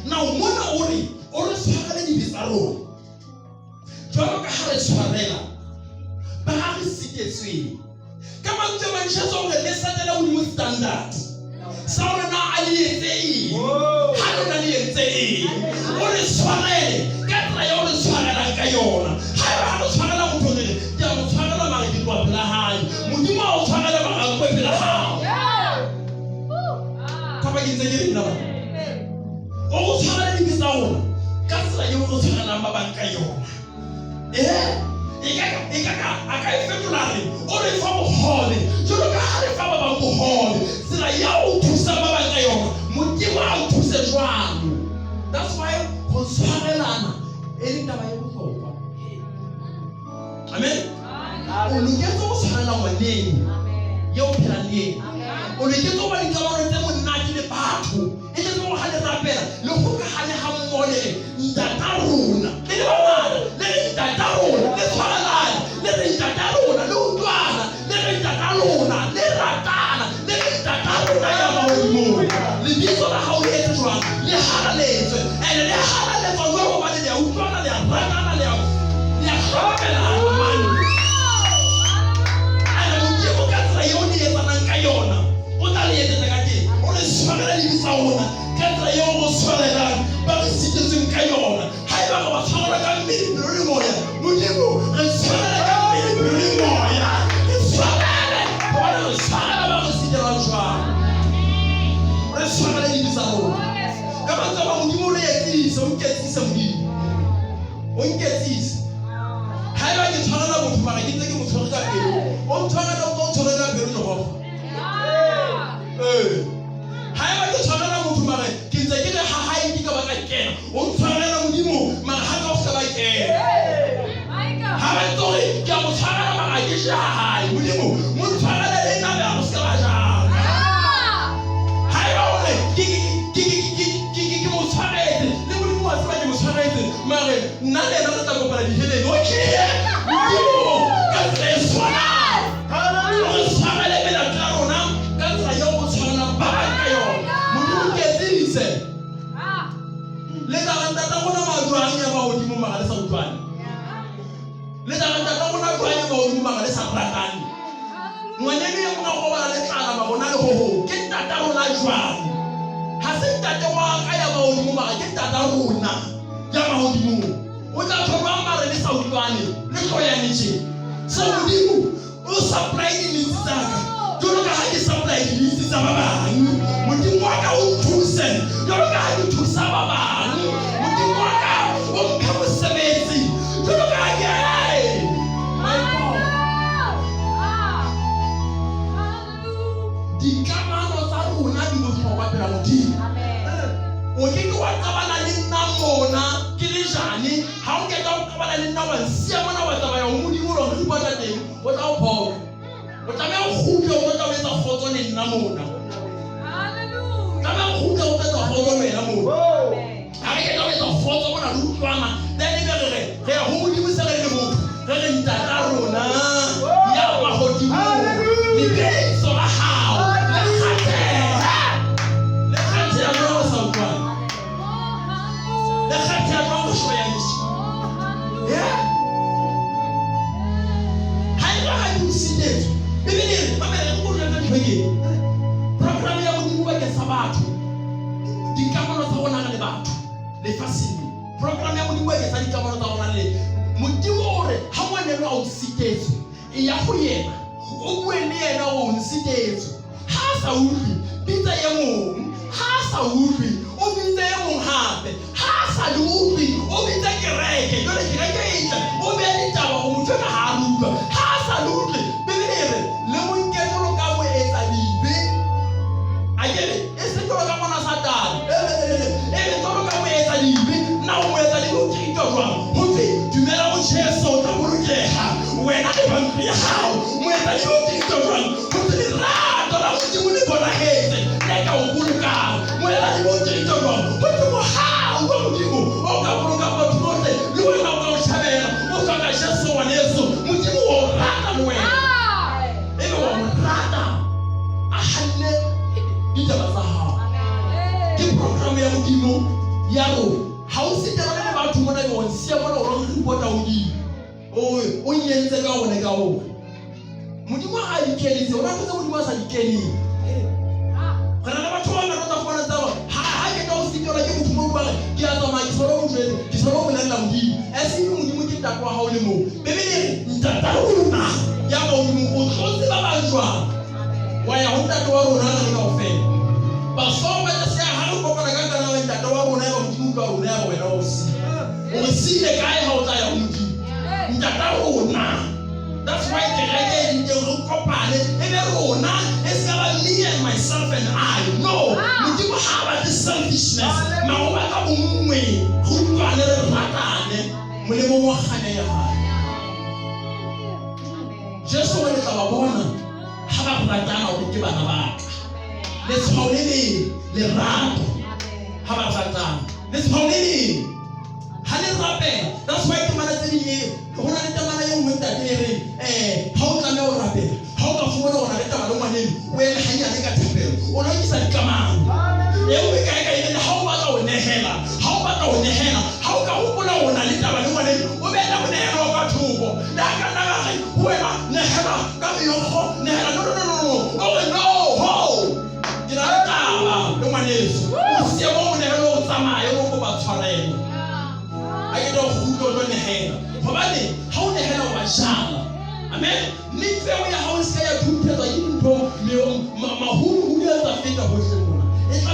Now mona o re tshwarele di tsa rona. Jwalo ka ha re tshwarela ba ha re sitetsweng. Ka mantswe a mantsha hore le satela hodimo standard. Sa hore na a le etse eng? Ha lona le etse eng? O re tshwarele ka tsela ya o re tshwarelang ka yona. Ha eba ha re tshwarela motho re ke a mo tshwarela mare ke tloa pela hae. Modimo a o tshwarela mare a koe pela hao. Kapa ke ntse ke re nna ba. O tshwarela di tsa rona ka tsela ya o re tshwarelang ba bang ka yona. Aka e fetola re o re fa bohole jwalo ka ha re fa ba bang bohole tsela ya o thusa ba bang ka yona Modimo a o thuse jwalo. That's why go tshwarelana e le taba ya bohlokwa. Amen. O loketse go tshwarela ngwaneng yo phelang le yena. O loketse go ba dikamano tse monate le batho e tle go ha le rapela le go ka hane ha mmole ntata rona le le bana le ntata rona le tshwarelana le ntata rona le utlwana le ntata rona le ratana le ntata rona ya maodimo le bitso la hao le etse jwang le halaletswe ene le halaletswa go ba le ya utlwana le ratana le ya halaletswa man ana Modimo ka tsela yo ni etsanang ka yona o tla le etsa ka teng o le tshwarela le bitsa rona ka tsela yo go tshwarelang ba re sitetseng ka yona. Ha eba go ba tshwarela ka mmele pelo le moya Modimo re tshwarela ka mmele pelo le moya re tshwarele bona re tshwarela ba re sitelang jwang re tshwarela le bitsa rona ka mantswe a Modimo le etsisa o nketsisa Modimo o nketsisa. Ha eba ke tshwarela motho mara ke ntse ke mo tshware ka pelo o ntshwarela o tshware ka pelo Jehova. Ha eba ke tshwarela motho mara ke ntse ke re ha hae ke ka ba ka kena o ntshwarela Modimo mara ha ka o se ba kena. Ha ba tsore ke a mo tshwarela mara ke sha hae Modimo mo tshwarela le nna ba se ba jang. Ha eba o re ke mo tshwaretse le Modimo wa tseba ke mo tshwaretse mara nna le nna tla kopana di heleng okay Modimo ka tsela le tata gona maduang ya maodimo maga le sa utlwane le tata gona maduang ya maodimo maga le sa ratane ngwaneng ye mona go bana le tlala magona le go ke tata rona jwang ha se tata wa ka ya maodimo maga ke tata rona ya maodimo o tla thoba mare le sa utlwane le tloyane tje sa Modimo o supply di needs tsaka jolo ka ha ke supply di needs tsa ba bang Modimo wa ka o thuse jolo ka ha ke thusa ba bang Modimo wa ka o mpha mosebetsi jolo ka ha ke my God di kamano tsa rona di bohlokwa pela Modimo. O ke wa qabana le nna mona ke le jane ha o ke ka o qabana le nna wa sia mona wa taba ya Modimo lo re bona teng o tla o phoka o tla me o khutlo o tla etsa khotso le nna mona hallelujah tla me o khutlo o tla khotso le nna mona ha ke ka etsa khotso mona le utlwana then re ho Modimo se re le motho re ntata rona ya ba hodimo le betso la hao le khathe ya mo sa utlwana le khathe ya mo so ya nisi Sitetswe bibele ba bele go rena dibeke program ya Modimo ba ke sa batho dikamano tsa rona le batho le fasini program ya Modimo ba ke sa dikamano tsa rona le Modimo o re ha mone lo o sitetswe e ya go yena o bue le yena o nsitetswe ha sa utlwi bitsa ye mong ha sa utlwi o bitsa ye mong hape ha sa le utlwi o bitsa kereke jole kereke e tla o be le taba go motho ka ha rutlwa ha sa le utlwi bibele le mo nketlo ka mo etsa dibe akere e se tlo ka mona satana e le tlo ka mo etsa dibe na o mo etsa dibe o tito jwa ho tse dumela mo Jesu tla bolokeha wena le bampi ya hao mo etsa dibe o tito jwa ho tse rato la Modimo le bona hetse le ka o boloka mo etsa dibe o tito jwa ho tse mo hao go Modimo o yaro ha o se tera le batho mona yo nsia mona o re report di o nyentse ka one ka o modimo a dikeletse o ra go modimo a sa dikeleng kana le batho ba rata go bona tsa ha ke ka o sitela ke motho mo ba ke a tsama ke solo mo jwele ke solo mo nna modimo a se modimo ke takwa ha o le mo bebele ntata rona ya ba o tlotse ba ba jwa wa ya ho ntata wa rona le ka ofela ba so ba se ha go kopana ka kana wa ntata wa rona ba modimo ka rona ya wena o si le kae ha o tla ya modimo ntata rona. That's why the reggae in the Kopane, and Rona is about me and myself and I. No, we do have this selfishness. Now, what are we? Who are the Ratane? Just when it's our bonus, have a Ratana or give an aback. Let's hold it in the rat. Have a Ratana. Let's hold it in. That's why the man here, who are the man you went that day, how can you rap it? How can you know that I'm money? When I got to pay, or I said, come on. How about our Nehela? How about our Nehela? How can you put on a little money? Who made up Nehela over two? Nehela, come your home, Nehela. No. Oh, no, ho! Did I no one is? Who's your own hello, Sama? I don't know about Farrell. I don't know who don't know. Probably, how the hell of a shall? Amen. Nick, we are how say a two people, you know, my who does a fit of It's